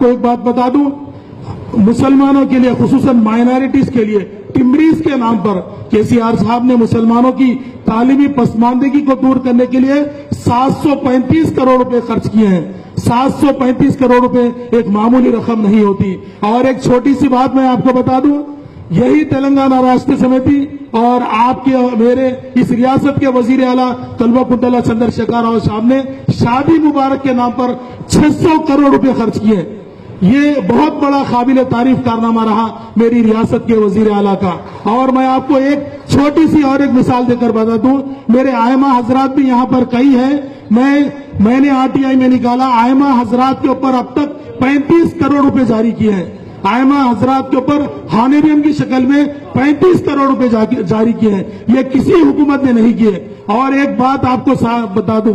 आपको एक बात बता दूं, मुसलमानों के लिए, खुसूसन माइनॉरिटीज के लिए टिमरीज के नाम पर केसीआर साहब ने मुसलमानों की तालीमी पसमानदगी को दूर करने के लिए 735 करोड़ रुपए खर्च किए हैं। 735 करोड़ रुपए एक मामूली रकम नहीं होती। और एक छोटी सी बात मैं आपको बता दूं, यही तेलंगाना राष्ट्र समिति और आपके मेरे इस रियासत के वजीर आला कल्वकुंतला चंद्रशेखर राव साहब ने शादी मुबारक के नाम पर 600 करोड़ रुपए खर्च किए। ये बहुत बड़ा काबिल तारीफ कारनामा रहा मेरी रियासत के वजीर आला का। और मैं आपको एक छोटी सी और एक मिसाल देकर बता दूं, मेरे आयमा हजरात भी यहाँ पर कई हैं। मैंने आरटीआई में निकाला, आयमा हजरात के ऊपर अब तक 35 करोड़ रुपए जारी किए हैं। आयमा हजरात के ऊपर हानेरियम की शक्ल में 35 करोड़ रुपए जारी किए हैं। ये किसी हुकूमत ने नहीं किए। और एक बात आपको बता दूं,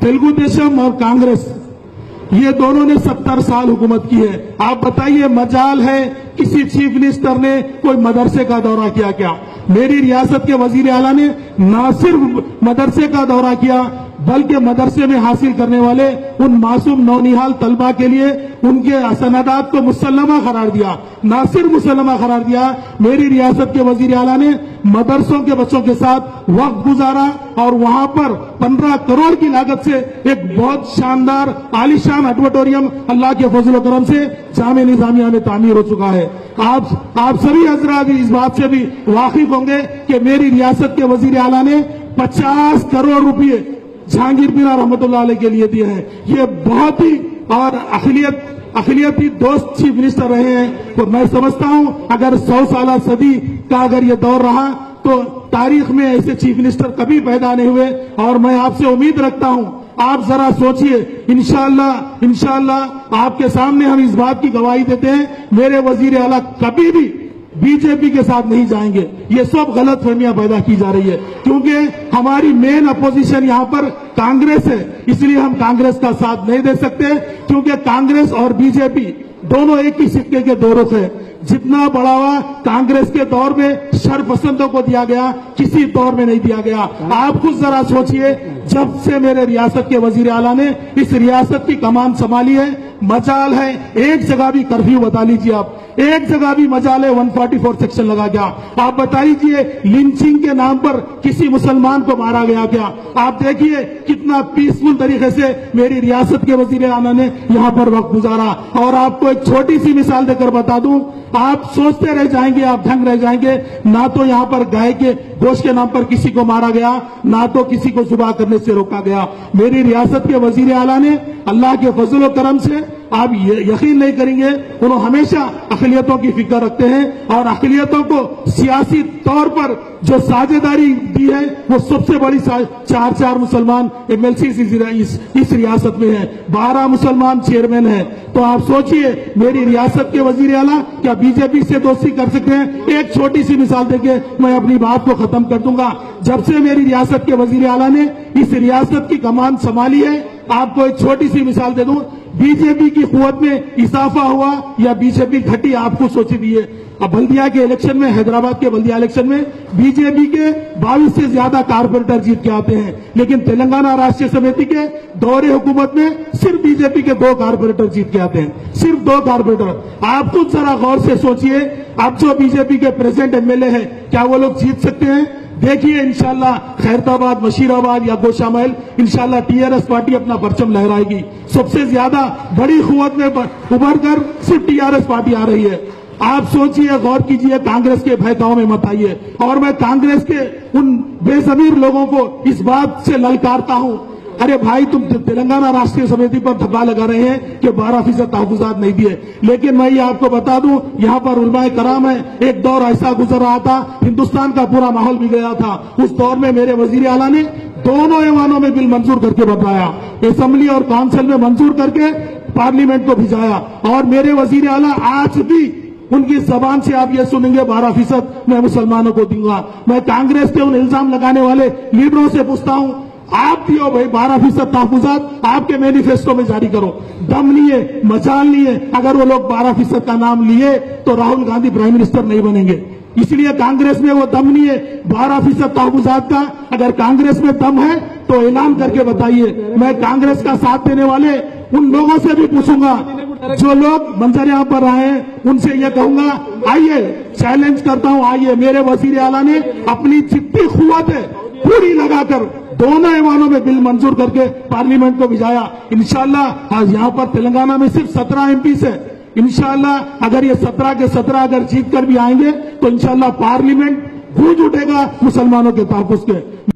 तेलुगु देशम और कांग्रेस ये दोनों ने 70 साल हुकूमत की है। आप बताइए, मजाल है किसी चीफ मिनिस्टर ने कोई मदरसे का दौरा किया क्या? मेरी रियासत के वजीर आला ने न सिर्फ मदरसे का दौरा किया, बल्कि मदरसे में हासिल करने वाले उन मासूम नौनिहाल तलबा के लिए उनके सनदात को मुसल्लमा करार दिया। न सिर्फ मुसल्लमा करार दिया, मेरी रियासत के वजीर आला ने मदरसों के बच्चों के साथ वक्त गुजारा और वहां पर 15 करोड़ की लागत से एक बहुत शानदार आलीशान ऑडिटोरियम अल्लाह के फजल करम से जामे निजामिया में तामीर हो चुका है। आप सभी हजरात इस बात से भी वाकिफ होंगे कि मेरी रियासत के वजीर आला ने 50 करोड़ रुपए जहांगीर पीरा रहमतुल्लाह अलैह के लिए दिए हैं। ये बहुत ही और अखिलियती दोस्त चीफ मिनिस्टर रहे हैं। तो मैं समझता हूं अगर 100 साल सदी का अगर ये दौर रहा तो तारीख में ऐसे चीफ मिनिस्टर कभी पैदा नहीं हुए। और मैं आपसे उम्मीद रखता हूं, आप जरा सोचिए, इंशाअल्लाह आपके सामने हम इस बात की गवाही देते हैं, मेरे वजीर आला कभी भी बीजेपी के साथ नहीं जाएंगे। ये सब गलत फहमियां पैदा की जा रही है, क्योंकि हमारी मेन अपोजिशन यहाँ पर कांग्रेस है, इसलिए हम कांग्रेस का साथ नहीं दे सकते। क्योंकि कांग्रेस और बीजेपी दोनों एक ही सिक्के के दो रुख है। जितना बढ़ावा कांग्रेस के दौर में शरपसंदों को दिया गया, किसी दौर में नहीं दिया गया। आप खुद जरा सोचिए, जब से मेरे रियासत के वजीर आला ने इस रियासत की कमान संभाली है, मजाल है एक जगह भी कर्फ्यू बता लीजिए, आप एक जगह भी मजाल है 144 सेक्शन लगा गया। आप बताइए लिंचिंग के नाम पर किसी मुसलमान को मारा गया क्या? आप देखिए कितना पीसफुल तरीके से मेरी रियासत के वजीर आला ने यहाँ पर वक्त गुजारा। और आपको एक छोटी सी मिसाल देकर बता दूं, आप सोचते रह जाएंगे, आप दंग रह जाएंगे। ना तो यहाँ पर गाय के गोश्त के नाम पर किसी को मारा गया, ना तो किसी को जुबा करने से रोका गया। मेरी रियासत के वजीर आला ने अल्लाह के फजल व करम से, आप यकीन नहीं करेंगे, उन्होंने हमेशा अक़लियतों की फिक्र रखते हैं और अक़लियतों को सियासी तौर पर जो साझेदारी दी है वो सबसे बड़ी 4 मुसलमान एमएलसी इस रियासत में है, 12 मुसलमान चेयरमैन हैं। तो आप सोचिए, मेरी रियासत के वजीर आला क्या बीजेपी से दोस्ती कर सकते हैं? एक छोटी सी मिसाल देके मैं अपनी बात को खत्म कर दूंगा। जब से मेरी रियासत के वजीर आला ने इस रियासत की कमान संभाली है, आपको एक छोटी सी मिसाल दे दूं, बीजेपी की कुव्वत में इजाफा हुआ या बीजेपी घटी, आपको सोची दिए। अब बल्दिया के इलेक्शन में, हैदराबाद के बल्दिया इलेक्शन में बीजेपी के 22 से ज्यादा कारपोरेटर जीत के आते हैं, लेकिन तेलंगाना राष्ट्रीय समिति के दौरे हुकूमत में सिर्फ बीजेपी के 2 कारपोरेटर जीत के आते हैं, सिर्फ 2 कारपोरेटर। आप खुद जरा गौर से सोचिए, अब जो बीजेपी के प्रेसिडेंट एमएलए हैं, क्या वो लोग जीत सकते हैं? देखिए इंशाल्लाह खैरताबाद, मशीराबाद या गोशामहल, इंशाल्लाह टीआरएस पार्टी अपना परचम लहराएगी। सबसे ज्यादा बड़ी कुव्वत में उभर कर सिर्फ टीआरएस पार्टी आ रही है। आप सोचिए, गौर कीजिए, कांग्रेस के भयताओं में मत आइए। और मैं कांग्रेस के उन बेज़मीर लोगों को इस बात से ललकारता हूं, अरे भाई, तुम तेलंगाना राष्ट्रीय समिति पर धब्बा लगा रहे हैं कि 12% तहफुजात नहीं दिए, लेकिन मैं ये आपको बता दूं, यहाँ पर उलमाए कराम है। एक दौर ऐसा गुजर रहा था, हिंदुस्तान का पूरा माहौल बिगड़ा था। उस दौर में मेरे वजीर आला ने दोनों ऐवानों में बिल मंजूर करके बताया, असेंबली और काउंसिल में मंजूर करके पार्लियामेंट को भिजाया। और मेरे वजीर आला आज भी उनकी जबान से आप ये सुनेंगे 12% मैं मुसलमानों को दूंगा। मैं कांग्रेस के उन इल्जाम लगाने वाले लीडरों से पूछता हूं, आप दियो भाई 12% तहफुजात, आपके मैनिफेस्टो में जारी करो। दम नहीं है, मजाल नहीं है। अगर वो लोग 12% का नाम लिए तो राहुल गांधी प्राइम मिनिस्टर नहीं बनेंगे, इसलिए कांग्रेस में वो दम नहीं है 12% तहफुजात का। अगर कांग्रेस में दम है तो ऐलान करके बताइए। मैं कांग्रेस का साथ देने वाले उन लोगों से भी पूछूंगा जो लोग मंजर यहाँ पर आए उनसे ये कहूंगा, आइए, चैलेंज करता हूं, आइए, मेरे वजीर आला ने अपनी जितनी कुव्वत है पूरी लगाकर दोनों ऐवानों में बिल मंजूर करके पार्लियामेंट को भिजाया। इंशाल्लाह आज यहाँ पर तेलंगाना में सिर्फ 17 MP है। इंशाल्लाह अगर ये 17 के 17 अगर जीत कर भी आएंगे तो इंशाल्लाह पार्लियामेंट गूंज उठेगा मुसलमानों के तहफ्फुज़ के।